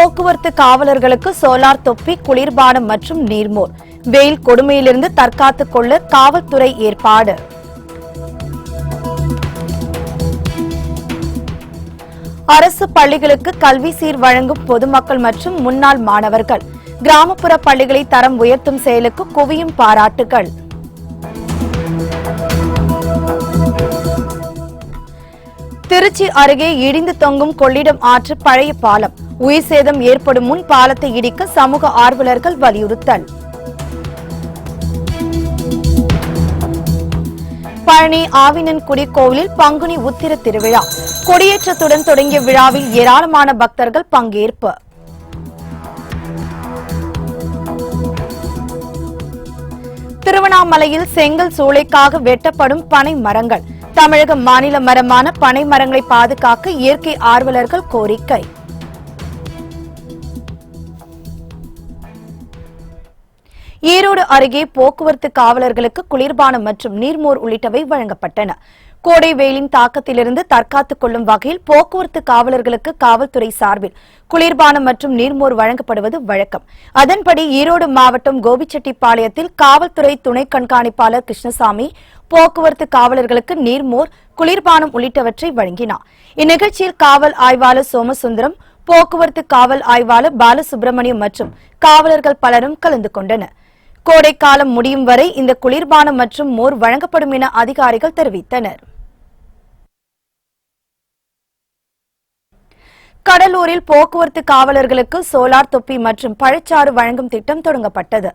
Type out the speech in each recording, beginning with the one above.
போக்குவரத்து காவலர்களுக்கு சோலார் தொப்பி, குளிர்பானம் மற்றும் நீர்மோர். வெயில் கொடுமையிலிருந்து தற்காத்துக் கொள்ள காவல்துறை ஏற்பாடு. அரசு பள்ளிகளுக்கு கல்வி சீர் வழங்கும் பொதுமக்கள் மற்றும் முன்னாள் மாணவர்கள். கிராமப்புற பள்ளிகளை தரம் உயர்த்தும் செயலுக்கு குவியும் பாராட்டுகள். திருச்சி அருகே இடிந்து தொங்கும் கொள்ளிடம் ஆற்று பழைய பாலம். உயிர் சேதம் ஏற்படும் முன் பாலத்தை இடிக்க சமூக ஆர்வலர்கள் வலியுறுத்தல். பழனி ஆவினன்குடி கோவிலில் பங்குனி உத்திர திருவிழா. கொடியேற்றத்துடன் தொடங்கிய விழாவில் ஏராளமான பக்தர்கள் பங்கேற்பு. திருவண்ணாமலையில் செங்கல் சூளைக்காக வெட்டப்படும் பனை மரங்கள். தமிழக மாநில மரமான பனை மரங்களை பாதுகாக்க இயற்கை ஆர்வலர்கள் கோரிக்கை. ஈரோடு அருகே போக்குவரத்து காவலர்களுக்கு குளிர்பானம் மற்றும் நீர்மோர் உள்ளிட்டவை வழங்கப்பட்டன. கோடை வெயிலின் தாக்கத்திலிருந்து தற்காத்துக் கொள்ளும் வகையில் போக்குவரத்து காவலர்களுக்கு காவல்துறை சார்பில் குளிர்பானம் மற்றும் நீர்மோர் வழங்கப்படுவது வழக்கம். அதன்படி ஈரோடு மாவட்டம் கோபிச்செட்டிப்பாளையத்தில் காவல்துறை துணை கண்காணிப்பாளர் கிருஷ்ணசாமி போக்குவரத்து காவலர்களுக்கு நீர்மோர், குளிர்பானம் உள்ளிட்டவற்றை வழங்கினார். இந்நிகழ்ச்சியில் காவல் ஆய்வாளர் சோமசுந்தரம், போக்குவரத்து காவல் ஆய்வாளர் பாலசுப்ரமணியம் மற்றும் காவலர்கள் பலரும் கலந்து கொண்டனர். கோடைக்காலம் முடியும் வரை இந்த குளிர்பானம் மற்றும் மோர் வழங்கப்படும் என அதிகாரிகள் தெரிவித்தனர். கடலூரில் போக்குவரத்து காவலர்களுக்கு சோலார் தொப்பி மற்றும் பழச்சாறு வழங்கும் திட்டம் தொடங்கப்பட்டது.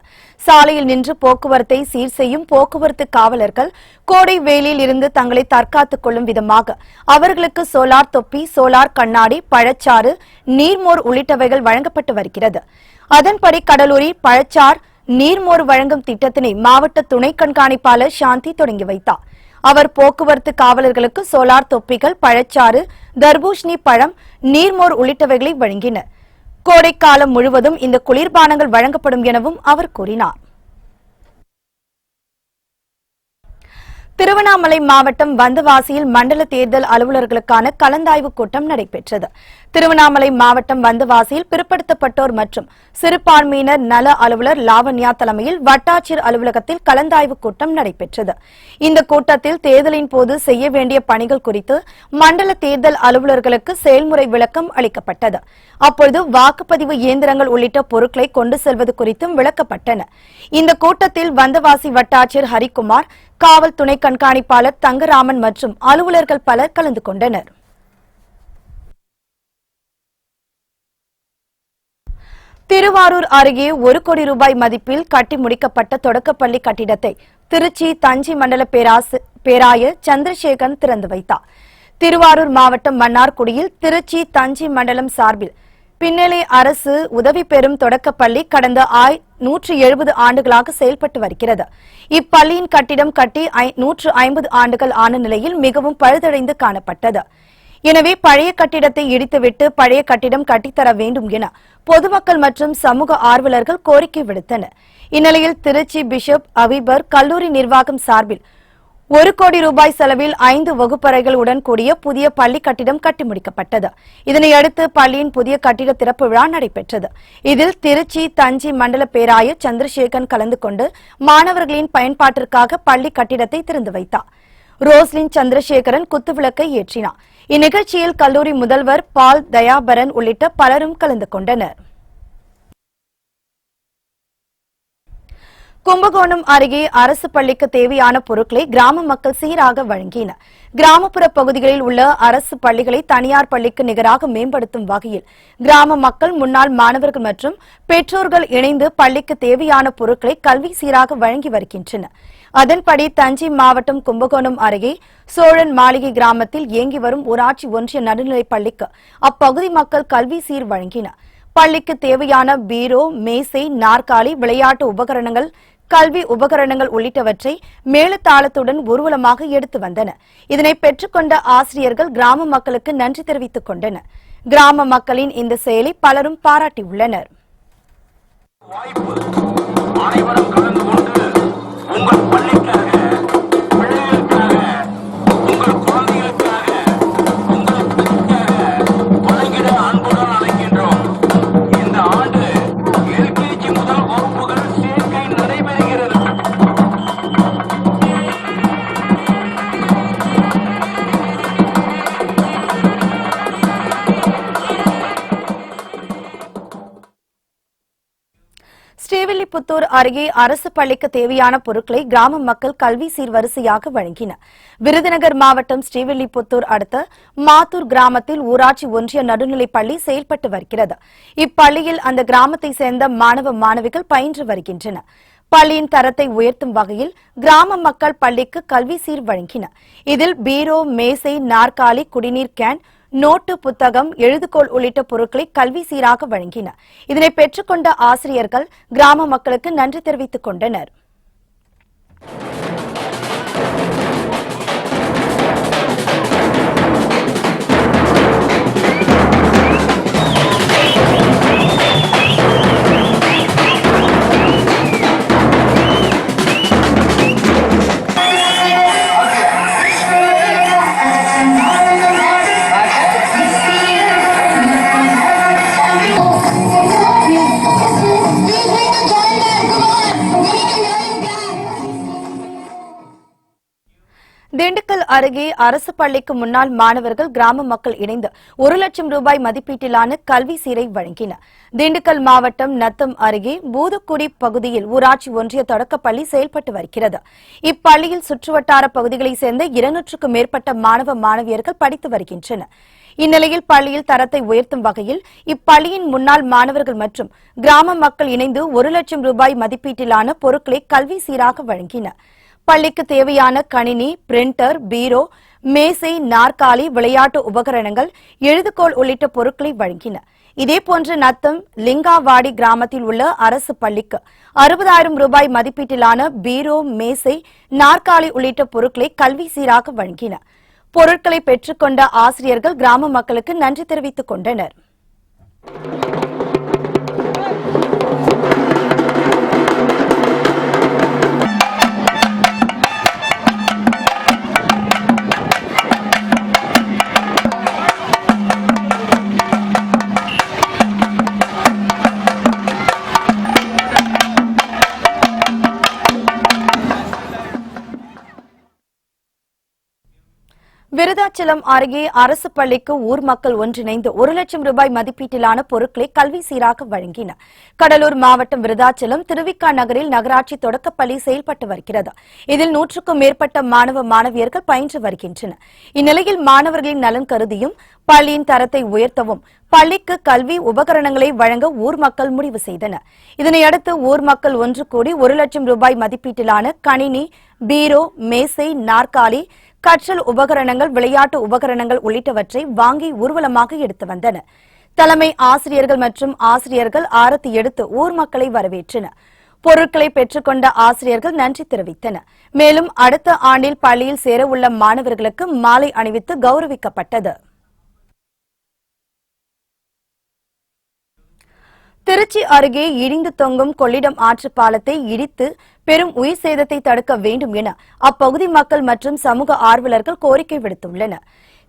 சாலையில் நின்று போக்குவரத்தை சீர் செய்யும் போக்குவரத்து காவலர்கள் கோடை வெயிலில் இருந்து தங்களை தற்காத்துக் கொள்ளும் விதமாக அவர்களுக்கு சோலார் தொப்பி, சோலார் கண்ணாடி, பழச்சாறு, நீர்மோர் உள்ளிட்டவைகள் வழங்கப்பட்டு வருகிறது. அதன்படி கடலூரில் பழச்சார், நீர்மோர் வழங்கும் திட்டத்தினை மாவட்ட துணை கண்காணிப்பாளர் சாந்தி தொடங்கி வைத்தார். அவர் போக்குவரத்து காவலர்களுக்கு சோலார் தொப்பிகள், பழச்சாறு, தர்பூஷணி பழம், நீர்மோர் உள்ளிட்டவைகளை வழங்கினர். கோடைக்காலம் முழுவதும் இந்த குளிர்பானங்கள் வழங்கப்படும் எனவும் அவர் கூறினார். திருவண்ணாமலை மாவட்டம் வந்தவாசியில் மண்டல தேர்தல் அலுவலர்களுக்கான கலந்தாய்வு கூட்டம் நடைபெற்றது. திருவண்ணாமலை மாவட்டம் வந்தவாசியில் பிற்படுத்தப்பட்டோர் மற்றும் சிறுபான்மையினர் நல அலுவலர் லாவண்யா தலைமையில் வட்டாட்சியர் அலுவலகத்தில் கலந்தாய்வு கூட்டம் நடைபெற்றது. இந்த கூட்டத்தில் தேர்தலின் போது செய்ய வேண்டிய பணிகள் குறித்து மண்டல தேர்தல் அலுவலர்களுக்கு செயல்முறை விளக்கம் அளிக்கப்பட்டது. அப்பொழுது வாக்குப்பதிவு இயந்திரங்கள் உள்ளிட்ட பொருட்களை கொண்டு செல்வது குறித்தும் விளக்கப்பட்டன. இந்த கூட்டத்தில் வந்தவாசி வட்டாட்சியர் ஹரிக்குமார், காவல் துணை கண்காணிப்பாளர் தங்கராமன் மற்றும் அலுவலர்கள் பலர் கலந்து கொண்டனர். திருவாரூர் அருகே 1 கோடி ரூபாய் மதிப்பில் கட்டி முடிக்கப்பட்ட தொடக்கப்பள்ளி கட்டிடத்தை திருச்சி தஞ்சை மண்டல பேராயர் சந்திரசேகரன் திறந்து வைத்தார். திருவாரூர் மாவட்டம் மன்னார்குடியில் திருச்சி தஞ்சை மண்டலம் சார்பில் பின்னலே அரசு உதவி பெறும் தொடக்கப்பள்ளி கடந்த 170 ஆண்டுகளாக செயல்பட்டு வருகிறது. இப்பள்ளியின் கட்டிடம் கட்டி 150 ஆண்டுகள் ஆன நிலையில் மிகவும் பழுதடைந்து காணப்பட்டது. எனவே பழைய கட்டிடத்தை இடித்துவிட்டு பழைய கட்டிடம் கட்டித்தர வேண்டும் என பொதுமக்கள் மற்றும் சமூக ஆர்வலர்கள் கோரிக்கை விடுத்தனர். இந்நிலையில் திருச்சி பிஷப் அவிபர் கல்லூரி நிர்வாகம் சார்பில் 1 கோடி ரூபாய் செலவில் 5 வகுப்பறைகள் உடன் கூடிய புதிய பள்ளி கட்டிடம் கட்டி முடிக்கப்பட்டது. இதனையடுத்து பள்ளியின் புதிய கட்டிட திறப்பு விழா நடைபெற்றது. இதில் திருச்சி தஞ்சை மண்டல பேராயர் சந்திரசேகரன் கலந்து கொண்டு மாணவர்களின் பயன்பாட்டிற்காக பள்ளி கட்டிடத்தை திறந்து வைத்தார். ரோஸ்லின் சந்திரசேகரன் குத்துவிளக்கை ஏற்றினார். இந்நிகழ்ச்சியில் கல்லூரி முதல்வர் பால் தயாபரன் உள்ளிட்ட பலரும் கலந்து கொண்டனர். கும்பகோணம் அருகே அரசு பள்ளிக்கு தேவையான பொருட்களை கிராம மக்கள் சீராக வழங்கினர். கிராமப்புற பகுதிகளில் உள்ள அரசு பள்ளிகளை தனியார் பள்ளிக்கு நிகராக மேம்படுத்தும் வகையில் கிராம மக்கள், முன்னாள் மாணவர்கள் மற்றும் பெற்றோர்கள் இணைந்து பள்ளிக்கு தேவையான பொருட்களை கல்வி சீராக வழங்கி வருகின்றனர். அதன்படி தஞ்சை மாவட்டம் கும்பகோணம் அருகே சோழன் மாளிகை கிராமத்தில் இயங்கி வரும் ஊராட்சி ஒன்றிய நடுநிலைப் பள்ளிக்கு அப்பகுதி மக்கள் கல்வி சீர் வழங்கினர். பள்ளிக்கு தேவையான பீரோ, மேசை, நாற்காலி, விளையாட்டு உபகரணங்கள், கல்வி உபகரணங்கள் உள்ளிட்டவற்றை மேளதாளத்துடன் ஊர்வலமாக எடுத்து வந்தனர். இதனை பெற்றுக்கொண்ட ஆசிரியர்கள் கிராம மக்களுக்கு நன்றி தெரிவித்துக் கொண்டனர். கிராம மக்களின் இந்த செயலை பலரும் பாராட்டியுள்ளனர். ஸ்ரீவில்லிபுத்தூர் அருகே அரசு பள்ளிக்கு தேவையான பொருட்களை கிராம மக்கள் கல்வி சீர்வரிசையாக வழங்கினர். விருதுநகர் மாவட்டம் ஸ்ரீவில்லிபுத்தூர் அடுத்த மாத்தூர் கிராமத்தில் ஊராட்சி ஒன்றிய நடுநிலைப் பள்ளி செயல்பட்டு வருகிறது. இப்பள்ளியில் அந்த கிராமத்தை சேர்ந்த மாணவ மாணவிகள் பயின்று வருகின்றனர். பள்ளியின் தரத்தை உயர்த்தும் வகையில் கிராம மக்கள் பள்ளிக்கு கல்வி சீர் வழங்கினர். இதில் பீரோ, மேசை, நாற்காலி, குடிநீர் கேன், நோட்டு, புத்தகம், எழுதுகோல் உள்ளிட்ட பொருட்களை கல்வி சீராக வழங்கினர். இதனை பெற்றுக்கொண்ட ஆசிரியர்கள் கிராம மக்களுக்கு நன்றி தெரிவித்துக் கொண்டனர். திண்டுக்கல் அருகே அரசு பள்ளிக்கு முன்னாள் மாணவர்கள் கிராம மக்கள் இணைந்து 1 லட்சம் ரூபாய் மதிப்பீட்டிலான கல்வி சீரை வழங்கினர். திண்டுக்கல் மாவட்டம் நத்தம் அருகே பூதக்குடி பகுதியில் ஊராட்சி ஒன்றிய தொடக்கப்பள்ளி செயல்பட்டு வருகிறது. இப்பள்ளியில் சுற்றுவட்டார பகுதிகளைச் சேர்ந்த 200க்கும் மேற்பட்ட மாணவ மாணவியர்கள் படித்து வருகின்றனர். இந்நிலையில் பள்ளியில் தரத்தை உயர்த்தும் வகையில் இப்பள்ளியின் முன்னாள் மாணவர்கள் மற்றும் கிராம மக்கள் இணைந்து 1 லட்சம் ரூபாய் மதிப்பீட்டிலான பொருட்களை கல்வி சீராக வழங்கினர். பள்ளிக்கு தேவையான கணினி, பிரிண்டர், பீரோ, மேசை, நாற்காலி, விளையாட்டு உபகரணங்கள், எழுதுகோல் உள்ளிட்ட பொருட்களை வழங்கினர். இதேபோன்று நத்தம் லிங்காவாடி கிராமத்தில் உள்ள அரசு பள்ளிக்கு 60,000 ரூபாய் மதிப்பீட்டிலான பீரோ, மேசை, நாற்காலி உள்ளிட்ட பொருட்களை கல்வி சீராக வழங்கினர். பொருட்களை பெற்றுக்கொண்ட ஆசிரியர்கள் கிராம மக்களுக்கு நன்றி தெரிவித்துக் கொண்டனர். விருதாச்சலம் அருகே அரசு பள்ளிக்கு ஊர் மக்கள் ஒன்றிணைந்து 1 லட்சம் ரூபாய் மதிப்பீட்டிலான பொருட்களை கல்வி சீராக வழங்கினர். கடலூர் மாவட்டம் விருதாச்சலம் திருவிக்கா நகரில் நகராட்சி தொடக்கப்பள்ளி செயல்பட்டு வருகிறது. இதில் 100க்கும் மேற்பட்ட மாணவ மாணவியர்கள் பயின்று வருகின்றனர். இந்நிலையில் மாணவர்களின் நலன் கருதியும் பள்ளியின் தரத்தை உயர்த்தவும் பள்ளிக்கு கல்வி உபகரணங்களை வழங்க ஊர் மக்கள் முடிவு செய்தனர். இதனையடுத்து ஊர் மக்கள் ஒன்று கூடி 1 லட்சம் ரூபாய் மதிப்பீட்டிலான கணினி, பீரோ, மேசை, நாற்காலி, கற்றல் உபகரணங்கள், விளையாட்டு உபகரணங்கள் உள்ளிட்டவற்றை வாங்கி ஊர்வலமாக எடுத்து வந்தனர். தலைமை ஆசிரியர்கள் மற்றும் ஆசிரியர்கள் ஆரத்தி எடுத்து ஊர் மக்களை வரவேற்றனர். பொருட்களை பெற்றுக்கொண்ட ஆசிரியர்கள் நன்றி தெரிவித்தனர். மேலும் அடுத்த ஆண்டில் பள்ளியில் சேரவுள்ள மாணவர்களுக்கு மாலை அணிவித்து கௌரவிக்கப்பட்டது. திருச்சி அருகே இடிந்து தொங்கும் கொள்ளிடம் ஆற்று பாலத்தை இடித்து பெரும் உயிர் சேதத்தை தடுக்க வேண்டும் என அப்பகுதி மக்கள் மற்றும் சமூக ஆர்வலர்கள் கோரிக்கை விடுத்துள்ளனர்.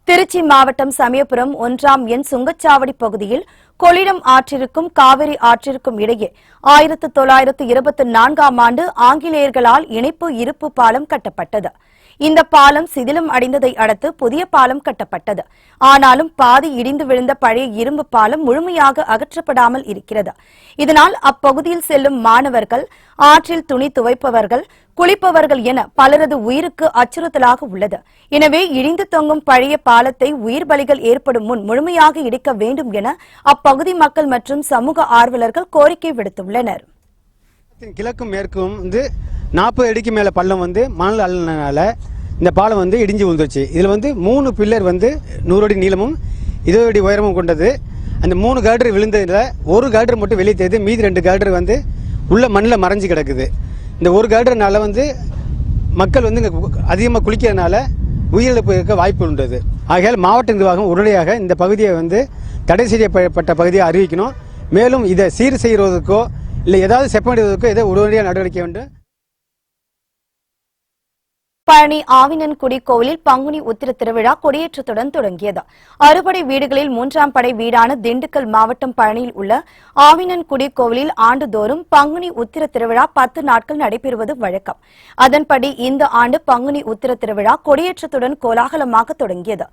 திருச்சி மாவட்டம் சமயபுரம் 1ஆம் எண் சுங்கச்சாவடி பகுதியில் கொள்ளிடம் ஆற்றிற்கும் காவிரி ஆற்றிற்கும் இடையே 1924ஆம் ஆண்டு ஆங்கிலேயர்களால் இணைப்பு இருப்பு பாலம் கட்டப்பட்டது. இந்த பாலம் சிதிலம் அடைந்ததை அடுத்து புதிய பாலம் கட்டப்பட்டது. ஆனாலும் பாதி இடிந்து விழுந்த பழைய இரும்பு பாலம் முழுமையாக அகற்றப்படாமல் இருக்கிறது. இதனால் அப்பகுதியில் செல்லும் மாணவர்கள், ஆற்றில் துணி துவைப்பவர்கள், குளிப்பவர்கள் என பலரது உயிருக்கு அச்சுறுத்தலாக உள்ளது. எனவே இடிந்து தொங்கும் பழைய பாலத்தை உயிர் பலிகள் ஏற்படும் முன் முழுமையாக இடிக்க வேண்டும் என அப்பகுதி மக்கள் மற்றும் சமூக ஆர்வலர்கள் கோரிக்கை விடுத்துள்ளனர். கிழக்கும் மேற்கும் 40 அடிக்கு மேல பள்ளம் மணல் அள்ளினால இந்த பாலம் இடிஞ்சு விழுந்துருச்சு. இதுல 3 பில்லர் 100 அடி நீளமும் 20 அடி உயரமும் கொண்டது. அந்த 3 கார்டர் விழுந்ததுல ஒரு கார்டர் மட்டும் வெளியே தெரியுது. மீதி 2 கார்டர் உள்ள மண்ணில் மறைஞ்சு கிடக்குது. இந்த ஒரு கார்டர்னால மக்கள் அதிகமாக குளிக்கிறதுனால உயிரிழப்பு இருக்க வாய்ப்பு உண்டது. ஆகையால் மாவட்ட நிர்வாகம் உடனடியாக இந்த பகுதியை தடை செய்யப்பட்ட பகுதியை அறிவிக்கணும். மேலும் இதை சீர் செய்வதற்கோ இல்லை ஏதாவது செப்பனிடுவதற்கோ இதை உடனடியாக நடவடிக்கை வேண்டும். பழனி ஆவினன்குடி கோவிலில் பங்குனி உத்திர திருவிழா கொடியேற்றத்துடன் தொடங்கியது. அறுபடை வீடுகளில் 3ஆம் படை வீடான திண்டுக்கல் மாவட்டம் பழனியில் உள்ள ஆவினன்குடி கோவிலில் ஆண்டுதோறும் பங்குனி உத்திர திருவிழா 10 நாட்கள் நடைபெறுவது வழக்கம். அதன்படி இந்த ஆண்டு பங்குனி உத்திர திருவிழா கொடியேற்றத்துடன் கோலாகலமாக தொடங்கியது.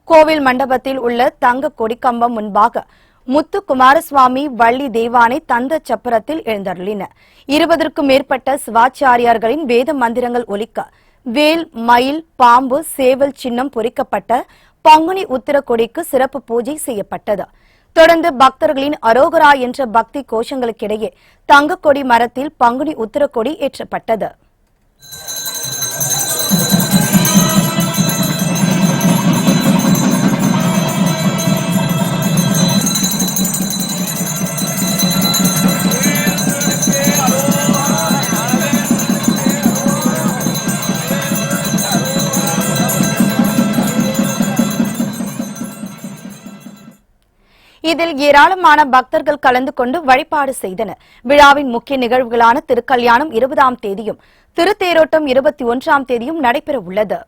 கோவில் மண்டபத்தில் உள்ள தங்க கொடிக்கம்பம் முன்பாக முத்து குமாரசுவாமி வள்ளி தேவானை தந்த சப்பரத்தில் எழுந்தருளினர். 20க்கும் மேற்பட்ட சிவாச்சாரியார்களின் வேத மந்திரங்கள் ஒலிக்க வேல், மயில், பாம்பு, சேவல் சின்னம் பொறிக்கப்பட்ட பங்குனி உத்திர கொடிக்கு சிறப்பு பூஜை செய்யப்பட்டது. தொடர்ந்து பக்தர்களின் அரோகரா என்ற பக்தி கோஷங்களுக்கிடையே தங்கக்கொடி மரத்தில் பங்குனி உத்திர கொடி ஏற்றப்பட்டது. இதில் ஏராளமான பக்தர்கள் கலந்து கொண்டு வழிபாடு செய்தனர். விழாவின் முக்கிய நிகழ்வுகளான திருக்கல்யாணம் 20ஆம் தேதியும் திருத்தேரோட்டம் 21ஆம் தேதியும் நடைபெற உள்ளது.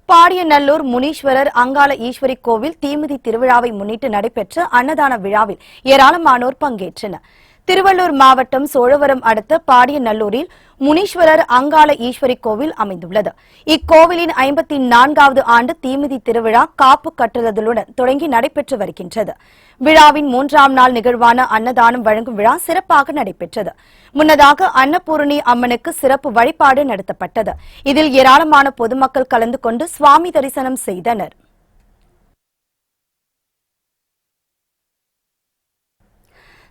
பாடியநல்லூர் முனீஸ்வரர் அங்காள ஈஸ்வரி கோவில் தீமிதி திருவிழாவை முன்னிட்டு நடைபெற்ற அன்னதான விழாவில் ஏராளமானோர் பங்கேற்றனர். திருவள்ளூர் மாவட்டம் சோழவரம் அடுத்த பாடியநல்லூரில் முனீஸ்வரர் அங்காள ஈஸ்வரி கோவில் அமைந்துள்ளது. இக்கோவிலின் 54வது ஆண்டு தீமிதி திருவிழா காப்பு கட்டுதலுடன் தொடங்கி நடைபெற்று வருகின்றது. விழாவின் 3ஆம் நாள் நிகழ்வான அன்னதானம் வழங்கும் விழா சிறப்பாக நடைபெற்றது. முன்னதாக அன்னபூரணி அம்மனுக்கு சிறப்பு வழிபாடு நடத்தப்பட்டது. இதில் ஏராளமான பொதுமக்கள் கலந்து கொண்டு சுவாமி தரிசனம் செய்தனர்.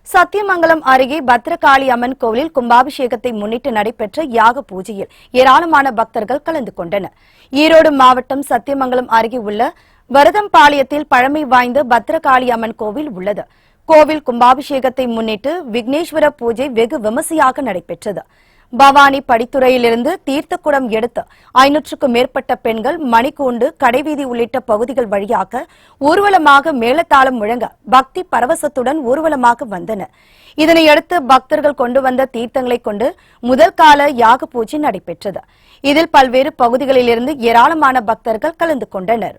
சத்தியமங்கலம் அருகே பத்ரகாளி அம்மன் கோவிலில் கும்பாபிஷேகத்தை முன்னிட்டு நடைபெற்ற யாக பூஜையில் ஏராளமான பக்தர்கள் கலந்து கொண்டனர். ஈரோடு மாவட்டம் சத்தியமங்கலம் அருகே உள்ள வரதம்பாளையத்தில் பழமை வாய்ந்த பத்ரகாளி அம்மன் கோவில் உள்ளது. கோவில் கும்பாபிஷேகத்தை முன்னிட்டு விக்னேஸ்வர பூஜை வெகு விமர்சையாக நடைபெற்றது. பவானி படித்துறையிலிருந்து தீர்த்தக்குடம் எடுத்து 500க்கும் மேற்பட்ட பெண்கள் மணிக்கூண்டு, கடைவீதி உள்ளிட்ட பகுதிகள் வழியாக ஊர்வலமாக மேளதாளம் முழங்க பக்தி பரவசத்துடன் ஊர்வலமாக வந்தனர். இதனையடுத்து பக்தர்கள் கொண்டு வந்த தீர்த்தங்களை கொண்டு முதல் கால யாக பூஜை நடைபெற்றது. இதில் பல்வேறு பகுதிகளிலிருந்து ஏராளமான பக்தர்கள் கலந்து கொண்டனர்.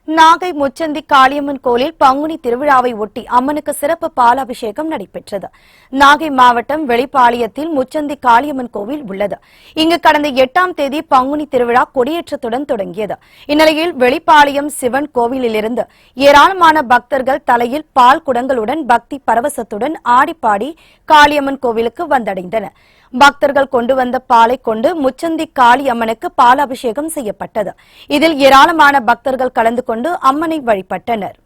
நாகை முச்சந்தி காளியம்மன் கோயிலில் பங்குனி திருவிழாவை ஒட்டி அம்மனுக்கு சிறப்பு பாலாபிஷேகம் நடைபெற்றது. நாகை மாவட்டம் வெளிப்பாளையத்தில் முச்சந்தி காளியம்மன் கோவில் உள்ளது. இங்கு கடந்த 8ஆம் தேதி பங்குனி திருவிழா கொடியேற்றத்துடன் தொடங்கியது. இந்நிலையில் வெளிப்பாளையம் சிவன் கோவிலிலிருந்து ஏராளமான பக்தர்கள் தலையில் பால் குடங்களுடன் பக்தி பரவசத்துடன் ஆடிப்பாடி காளியம்மன் கோவிலுக்கு வந்தடைந்தனர். பக்தர்கள் கொண்டு வந்த பாலை கொண்டு முச்சந்தி காளி அம்மனுக்கு பாலாபிஷேகம் செய்யப்பட்டது. இதில் ஏராளமான பக்தர்கள் கலந்து கொண்டு அம்மனை வழிபட்டனர்.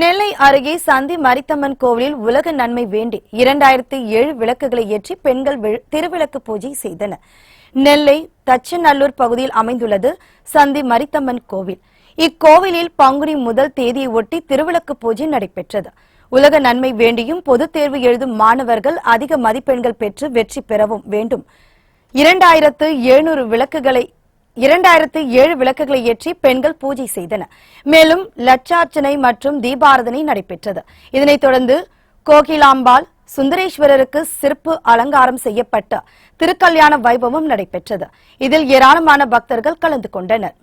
நெல்லை அருகே சந்தி மரித்தம்மன் கோவிலில் உலக நன்மை வேண்டி 2007 விளக்குகளை ஏற்றி பெண்கள் திருவிளக்கு பூஜை செய்தனர். நெல்லை தச்சநல்லூர் பகுதியில் அமைந்துள்ளது சந்தி மரித்தம்மன் கோவில். இக்கோவிலில் பங்குனி முதல் தேதியை ஒட்டி திருவிளக்கு பூஜை நடைபெற்றது. உலக நன்மை வேண்டியும் பொதுத் தேர்வு எழுதும் மாணவர்கள் அதிக மதிப்பெண்கள் பெற்று வெற்றி பெறவும் வேண்டும் 2007 விளக்குகளை ஏற்றி பெண்கள் பூஜை செய்தனர். மேலும் லட்சார்ச்சனை மற்றும் தீபாராதனை நடைபெற்றது. இதனைத் தொடர்ந்து கோகிலாம்பாள் சுந்தரேஸ்வரருக்கு சிறப்பு அலங்காரம் செய்யப்பட்ட திருக்கல்யாண வைபவம் நடைபெற்றது. இதில் ஏராளமான பக்தர்கள் கலந்து கொண்டனர்.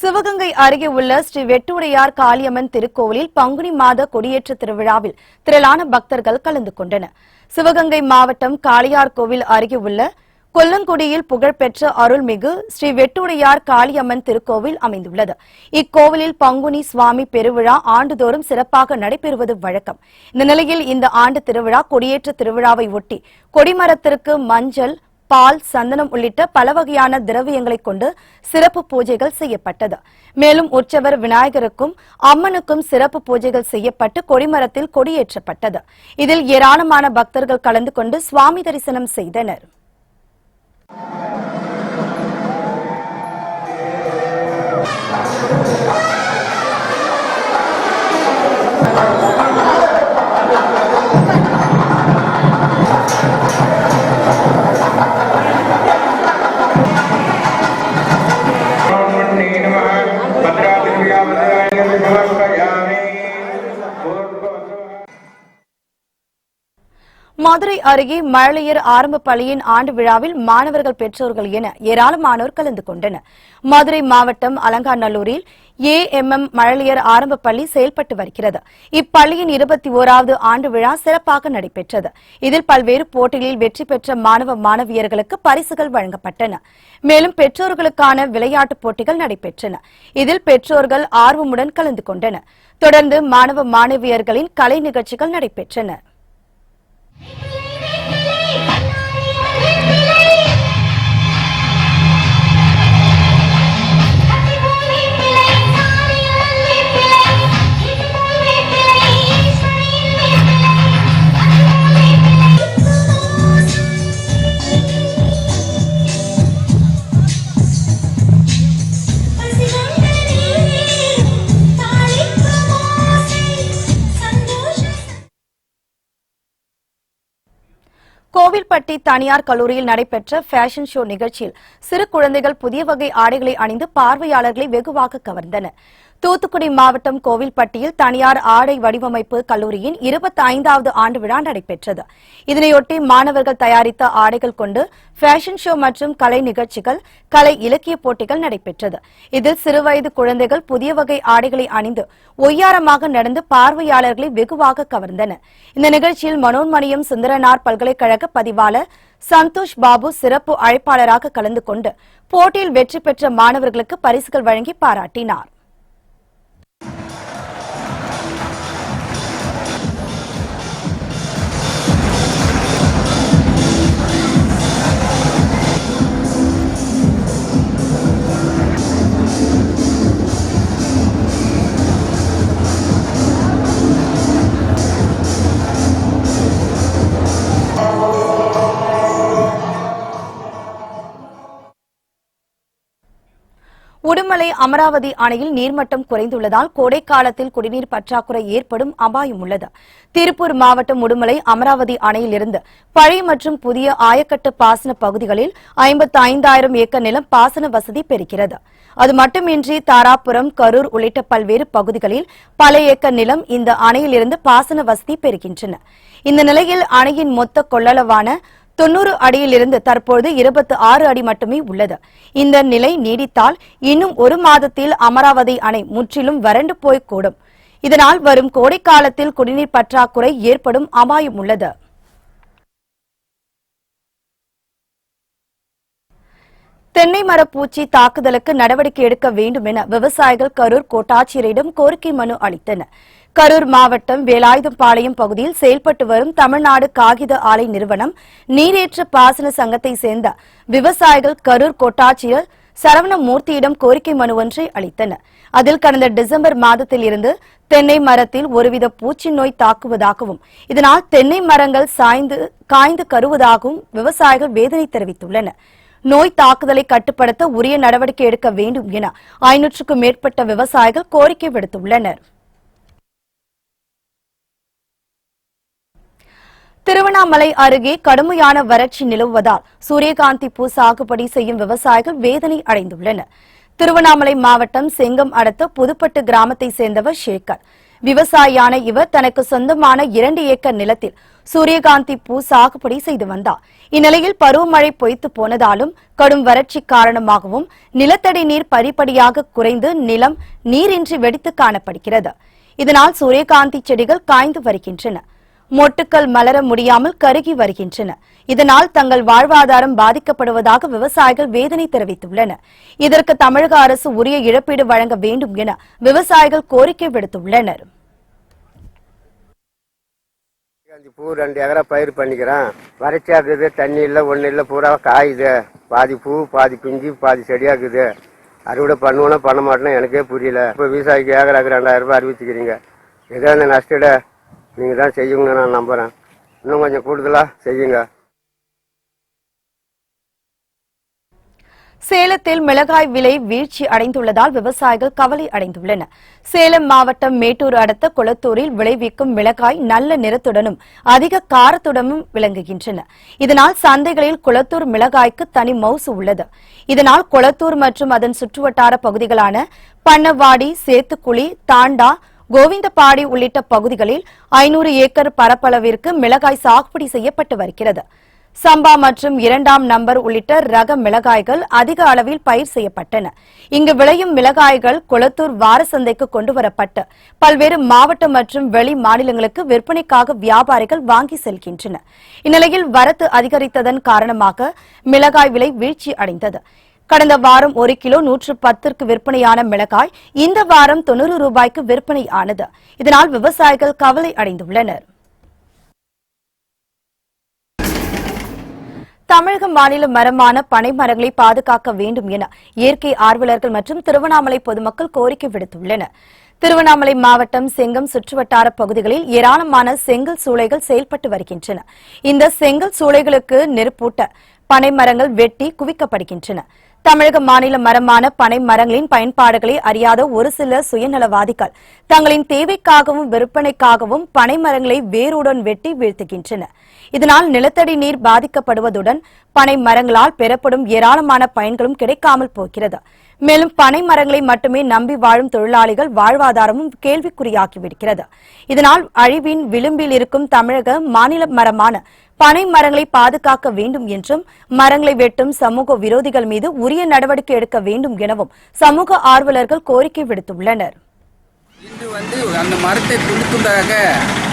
சிவகங்கை அருகே உள்ள ஸ்ரீ வெட்டுடையார் காளியம்மன் திருக்கோவிலில் பங்குனி மாத கொடியேற்ற திருவிழாவில் திரளான பக்தர்கள் கலந்து கொண்டனர். சிவகங்கை மாவட்டம் காளியார் கோவில் அருகே உள்ள கொல்லங்குடியில் புகழ்பெற்ற அருள்மிகு ஸ்ரீ வெட்டுடையார் காளியம்மன் திருக்கோவில் அமைந்துள்ளது. இக்கோவிலில் பங்குனி சுவாமி பெருவிழா ஆண்டுதோறும் சிறப்பாக நடைபெறுவது வழக்கம். இந்த நிலையில் இந்த ஆண்டு திருவிழா கொடியேற்ற திருவிழாவை ஒட்டி கொடிமரத்திற்கு மஞ்சள், பால், சந்தனம் உள்ளிட்ட பல வகையான திரவியங்களை கொண்டு சிறப்பு பூஜைகள் செய்யப்பட்டது. மேலும் உற்சவர் விநாயகருக்கும் அம்மனுக்கும் சிறப்பு பூஜைகள் செய்யப்பட்டு கொடிமரத்தில் கொடியேற்றப்பட்டது. இதில் ஏராளமான பக்தர்கள் கலந்து கொண்டு சுவாமி தரிசனம் செய்தனர். மதுரை அருகே மழலையர் ஆரம்ப பள்ளியின் ஆண்டு விழாவில் மாணவர்கள், பெற்றோர்கள் என ஏராளமானோர் கலந்து கொண்டனர். மதுரை மாவட்டம் அலங்காநல்லூரில் AMM மழலையர் ஆரம்ப பள்ளி செயல்பட்டு வருகிறது. இப்பள்ளியின் 21வது ஆண்டு விழா சிறப்பாக நடைபெற்றது. இதில் பல்வேறு போட்டிகளில் வெற்றி பெற்ற மாணவ மாணவியர்களுக்கு பரிசுகள் வழங்கப்பட்டன. மேலும் பெற்றோர்களுக்கான விளையாட்டுப் போட்டிகள் நடைபெற்றன. இதில் பெற்றோர்கள் ஆர்வமுடன் கலந்து கொண்டனர். தொடர்ந்து மாணவ மாணவியர்களின் கலை நிகழ்ச்சிகள் நடைபெற்றன. கோவில்பட்டி தனியார் கல்லூரியில் நடைபெற்ற ஃபேஷன் ஷோ நிகழ்ச்சியில் சிறு குழந்தைகள் புதிய வகை ஆடைகளை அணிந்து பார்வையாளர்களை வெகுவாக கவர்ந்தனர். தூத்துக்குடி மாவட்டம் கோவில்பட்டியில் தனியார் ஆடை வடிவமைப்பு கல்லூரியின் 25வது ஆண்டு விழா நடைபெற்றது. இதனையொட்டி மாணவர்கள் தயாரித்த ஆடைகள் கொண்டு ஃபேஷன் ஷோ மற்றும் கலை நிகழ்ச்சிகள், கலை இலக்கிய போட்டிகள் நடைபெற்றது. இதில் சிறுவயது குழந்தைகள் புதிய வகை ஆடைகளை அணிந்து ஒய்யாரமாக நடந்து பார்வையாளர்களை வெகுவாக கவர்ந்தனர். இந்த நிகழ்ச்சியில் மனோன்மணியம் சுந்தரனார் பல்கலைக்கழக பதிவாளர் சந்தோஷ் பாபு சிறப்பு அழைப்பாளராக கலந்து கொண்டு போட்டியில் வெற்றி பெற்ற மாணவர்களுக்கு பரிசுகள் வழங்கி பாராட்டினார். உடுமலை அமராவதி அணையில் நீர்மட்டம் குறைந்துள்ளதால் கோடைக்காலத்தில் குடிநீர் பற்றாக்குறை ஏற்படும் அபாயம் உள்ளது. திருப்பூர் மாவட்டம் உடுமலை அமராவதி அணையிலிருந்து பழைய மற்றும் புதிய ஆயக்கட்டு பாசன பகுதிகளில் 55,000 ஏக்கர் நிலம் பாசன வசதி பெறுகிறது. அது மட்டுமின்றி தாராபுரம், கரூர் உள்ளிட்ட பல்வேறு பகுதிகளில் பல ஏக்கர் நிலம் இந்த அணையிலிருந்து பாசன வசதி பெறுகின்றன. இந்த நிலையில் அணையின் மொத்த கொள்ளளவான 90 அடியிலிருந்து தற்போது 26 அடி மட்டுமே உள்ளது. இந்த நிலை நீடித்தால் இன்னும் ஒரு மாதத்தில் அமராவதி அணை முற்றிலும் வறண்டு போய்க்கூடும். இதனால் வரும் கோடைக்காலத்தில் குடிநீர் பற்றாக்குறை ஏற்படும் அபாயம் உள்ளது. தென்னை மரப்பூச்சி தாக்குதலுக்கு நடவடிக்கை எடுக்க வேண்டும் என விவசாயிகள் கரூர் கோட்டாட்சியரிடம் கோரிக்கை மனு அளித்தனர். கரூர் மாவட்டம் வேலாயுதம்பாளையம் பகுதியில் செயல்பட்டு வரும் தமிழ்நாடு காகித ஆலை நிறுவனம் நீரேற்ற பாசன சங்கத்தை சேர்ந்த விவசாயிகள் கரூர் கோட்டாட்சியர் சரவணமூர்த்தியிடம் கோரிக்கை மனு ஒன்றை அளித்தனர். அதில் கடந்த டிசம்பர் மாதத்தில் இருந்து தென்னை மரத்தில் ஒருவித பூச்சி நோய் தாக்குவதாகவும் இதனால் தென்னை மரங்கள் காய்ந்து கருவதாகவும் விவசாயிகள் வேதனை தெரிவித்துள்ளனர். நோய் தாக்குதலை கட்டுப்படுத்த உரிய நடவடிக்கை எடுக்க வேண்டும் என 500க்கும் மேற்பட்ட விவசாயிகள் கோரிக்கை விடுத்துள்ளனர். திருவண்ணாமலை அருகே கடுமையான வறட்சி நிலவுவதால் சூரியகாந்தி பூ சாகுபடி செய்யும் விவசாயிகள் வேதனை அடைந்துள்ளனர். திருவண்ணாமலை மாவட்டம் செங்கம் அடுத்த புதுப்பட்டு கிராமத்தை சேர்ந்தவர் சேகர். விவசாயியான இவர் தனக்கு சொந்தமான 2 ஏக்கர் நிலத்தில் சூரியகாந்தி பூ சாகுபடி செய்து வந்தார். இந்நிலையில் பருவமழை பொய்த்து போனதாலும் கடும் வறட்சி காரணமாகவும் நிலத்தடி நீர் படிப்படியாக குறைந்து நிலம் நீரின்றி வெடித்து காணப்படுகிறது. இதனால் சூரியகாந்தி செடிகள் காய்ந்து வருகின்றன. மொட்டுக்கள் மலர முடியாமல் கருகி வருகின்றன. இதனால் தங்கள் வாழ்வாதாரம் பாதிக்கப்படுவதாக விவசாயிகள் வேதனை தெரிவித்துள்ளனர். இதற்கு தமிழக அரசு உரிய இழப்பீடு வழங்க வேண்டும் என விவசாயிகள் கோரிக்கை விடுத்துள்ளனர். பூ 2 ஏக்கரா பயிர் பண்ணிக்கிறேன். வறட்சியாக்குது, தண்ணி இல்லை, ஒன்றும் இல்லை, பூரா காயுது. பாதி பூ, பாதி பிஞ்சு, பாதி செடியாக்குது. அறுவடை பண்ணுவோன்னா பண்ண மாட்டேன்னா எனக்கே புரியல. இப்போ விவசாயிக்கு ஏக்கராக்கு 2000 ரூபாய் அறிவிச்சுக்கிறீங்க. ஏதோ அந்த நஷ்டீட நீங்கள் தான் செய்யுங்கன்னு நான் நம்புகிறேன். இன்னும் கொஞ்சம் கூடுதலாக செய்யுங்க. சேலத்தில் மிளகாய் விலை வீழ்ச்சி அடைந்துள்ளதால் விவசாயிகள் கவலை அடைந்துள்ளனர். சேலம் மாவட்டம் மேட்டூர் அடுத்த குளத்தூரில் விளைவிக்கும் மிளகாய் நல்ல நிறத்துடனும் அதிக காரத்துடனும் விளங்குகின்றன. இதனால் சந்தைகளில் குளத்தூர் மிளகாய்க்கு தனி மவுசு உள்ளது. இதனால் குளத்தூர் மற்றும் அதன் சுற்றுவட்டார பகுதிகளான பண்ணவாடி, சேத்துக்குழி, தாண்டா, கோவிந்தபாடி உள்ளிட்ட பகுதிகளில் 500 ஏக்கர் பரப்பளவிற்கு மிளகாய் சாகுபடி செய்யப்பட்டு வருகிறது. சம்பா மற்றும் 2ஆம் நம்பர் உள்ளிட்ட ரக மிளகாய்கள் அதிக அளவில் பயிர் செய்யப்பட்டன. இங்கு விளையும் மிளகாய்கள் குளத்தூர் வார சந்தைக்கு கொண்டுவரப்பட்டு பல்வேறு மாவட்ட மற்றும் வெளி மாநிலங்களுக்கு விற்பனைக்காக வியாபாரிகள் வாங்கி செல்கின்றனர். இந்நிலையில் வரத்து அதிகரித்ததன் காரணமாக மிளகாய் விலை வீழ்ச்சி அடைந்தது. கடந்த வாரம் 1 கிலோ 110ற்கு விற்பனையான மிளகாய் இந்த வாரம் 90 ரூபாய்க்கு விற்பனை ஆனது. இதனால் விவசாயிகள் கவலை அடைந்துள்ளனர். தமிழக மாநில மரமான பனை மரங்களை பாதுகாக்க வேண்டும் என இயற்கை ஆர்வலர்கள் மற்றும் திருவண்ணாமலை பொதுமக்கள் கோரிக்கை விடுத்துள்ளனர். திருவண்ணாமலை மாவட்டம் செங்கம் சுற்றுவட்டார பகுதிகளில் ஏராளமான செங்கல் சூளைகள் செயல்பட்டு வருகின்றன. இந்த செங்கல் சூளைகளுக்கு நெருப்பூட்ட பனை மரங்கள் வெட்டி குவிக்கப்படுகின்றன. தமிழக மாநில மரமான பனை மரங்களின் பயன்பாடுகளை அறியாத ஒரு சில சுயநலவாதிகள் தங்களின் தேவைக்காகவும் விற்பனைக்காகவும் பனை மரங்களை வேருடன் வெட்டி வீழ்த்துகின்றனர். இதனால் நிலத்தடி நீர் பாதிக்கப்படுவதுடன் பனை மரங்களால் பெறப்படும் ஏராளமான பயன்களும் கிடைக்காமல் போகிறது. மேலும் பனை மரங்களை மட்டுமே நம்பி வாழும் தொழிலாளிகள் வாழ்வாதாரமும் கேள்விக்குறியாகிவிடுகிறது. இதனால் அழிவின் விளிம்பில் இருக்கும் தமிழக மாநில மரமான பனை மரங்களை பாதுகாக்க வேண்டும் என்றும் மரங்களை வெட்டும் சமூக விரோதிகள் மீது உரிய நடவடிக்கை எடுக்க வேண்டும் எனவும் சமூக ஆர்வலர்கள் கோரிக்கை விடுத்துள்ளனர். இன்று அந்த மரத்தை துண்டு துண்டாக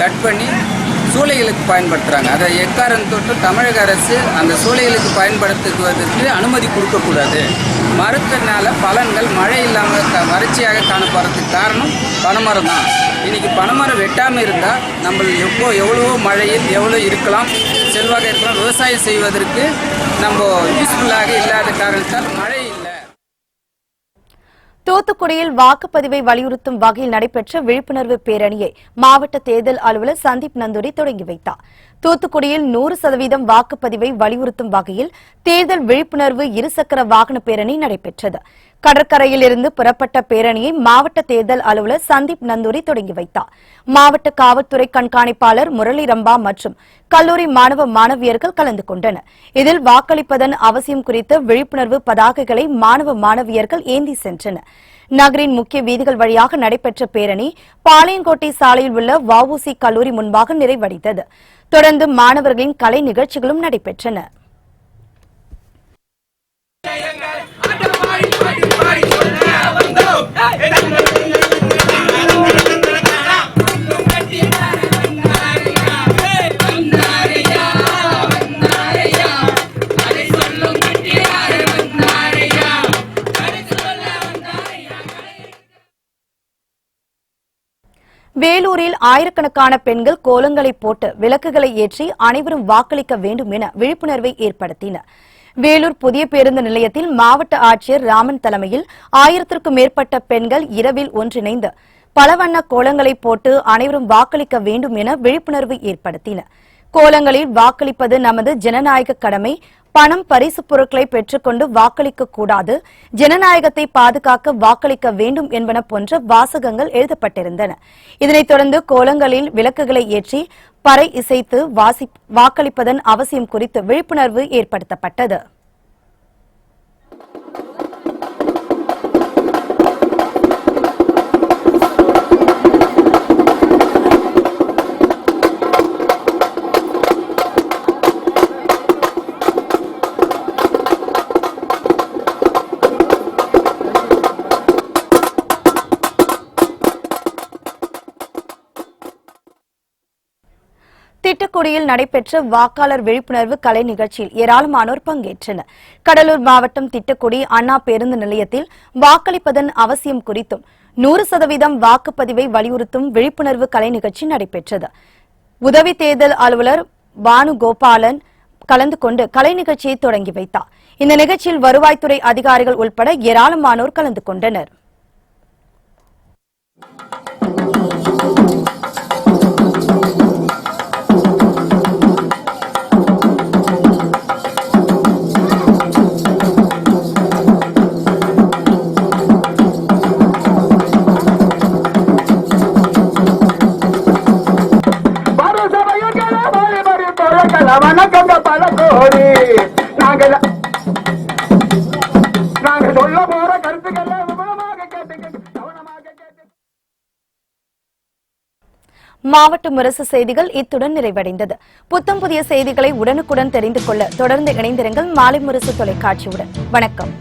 கட் பண்ணி சூளைகளுக்கு பயன்படுத்துகிறாங்க. அதை எக்காரணம் தொட்டு தமிழக அரசு அந்த சூளைகளுக்கு பயன்படுத்துவதற்கு அனுமதி கொடுக்கக்கூடாது. மரத்தினால பலன்கள் மழை இல்லாமல் வறட்சியாக காணப்படுறதுக்கு காரணம் பனைமரம் தான். இன்றைக்கி பனைமரம் வெட்டாமல் இருந்தால் நம்ம எவ்வளவோ மழையில் எவ்வளோ இருக்கலாம், செல்வாக இருக்கலாம். விவசாயம் செய்வதற்கு நம்ம யூஸ்ஃபுல்லாக இல்லாத காரணத்தால் மழை இல்லை. தூத்துக்குடியில் வாக்குப்பதிவை வலியுறுத்தும் வகையில் நடைபெற்ற விழிப்புணர்வு பேரணியை மாவட்ட தேர்தல் அலுவலர் சந்தீப் நந்தூரி தொடங்கி வைத்தார். தூத்துக்குடியில் 100% வாக்குப்பதிவை வலியுறுத்தும் வகையில் தேர்தல் விழிப்புணர்வு இருசக்கர வாகன பேரணி நடைபெற்றது. கடற்கரையில் இருந்து புறப்பட்ட பேரணியை மாவட்ட தேர்தல் அலுவலர் சந்தீப் நந்தூரி தொடங்கி வைத்தார். மாவட்ட காவல்துறை கண்காணிப்பாளர் முரளி ரம்பா மற்றும் கல்லூரி மாணவ மாணவியர்கள் கலந்து கொண்டனர். இதில் வாக்களிப்பதன் அவசியம் குறித்த விழிப்புணர்வு பதாகைகளை மாணவ மாணவியர்கள் ஏந்தி சென்றனர். நகரின் முக்கிய வீதிகள் வழியாக நடைபெற்ற பேரணி பாளையங்கோட்டை சாலையில் உள்ள வஉசி கல்லூரி முன்பாக நிறைவடைந்தது. தொடர்ந்து மாணவர்களின் கலை நிகழ்ச்சிகளும் நடைபெற்றன. வேலூரில் ஆயிரக்கணக்கான பெண்கள் கோலங்களை போட்டு விளக்குகளை ஏற்றி அனைவரும் வாக்களிக்க வேண்டும் என விழிப்புணர்வை ஏற்படுத்தினர். வேலூர் புதிய பேருந்து நிலையத்தில் மாவட்ட ஆட்சியர் ராமன் தலைமையில் 1000க்கும் மேற்பட்ட பெண்கள் இரவில் ஒன்றிணைந்து பல வண்ண கோலங்களை போட்டு அனைவரும் வாக்களிக்க வேண்டும் என விழிப்புணர்வு ஏற்படுத்தினர். கோலங்களில் வாக்களிப்பது நமது ஜனநாயக கடமை, பணம் பரிசு பொருட்களை பெற்றுக்கொண்டு வாக்களிக்க கூடாது, ஜனநாயகத்தை பாதுகாக்க வாக்களிக்க வேண்டும் என்பன போன்ற வாசகங்கள் எழுதப்பட்டிருந்தன. இதனைத் தொடர்ந்து கோலங்களில் விளக்குகளை ஏற்றி பறை இசைத்து வாக்களிப்பதன் அவசியம் குறித்து விழிப்புணர்வு ஏற்படுத்தப்பட்டது. திட்டக்குடியில் நடைபெற்ற வாக்காளர் விழிப்புணர்வு கலை நிகழ்ச்சியில் ஏராளமானோர் பங்கேற்றனர். கடலூர் மாவட்டம் திட்டக்குடி அண்ணா பேருந்து நிலையத்தில் வாக்களிப்பதன் அவசியம் குறித்தும் 100% வாக்குப்பதிவை வலியுறுத்தும் விழிப்புணர்வு கலை நிகழ்ச்சி நடைபெற்றது. உதவி தேர்தல் அலுவலர் பானுகோபாலன் கலந்து கொண்டு கலை நிகழ்ச்சியை தொடங்கி வைத்தார். இந்த நிகழ்ச்சியில் வருவாய்த்துறை அதிகாரிகள் உட்பட ஏராளமானோர் கலந்து கொண்டனர். வணக்கங்க பல கோடி நாங்கள் சொல்ல போற கருத்துக்களை விவரமாக கவனமாக கேட்டு. மாவட்ட முரசு செய்திகள் இத்துடன் நிறைவடைந்தது. புத்தம் புதிய செய்திகளை உடனுக்குடன் தெரிந்து கொள்ள தொடர்ந்து இணைந்திருங்கள் மாலை முரசு தொலைக்காட்சியுடன். வணக்கம்.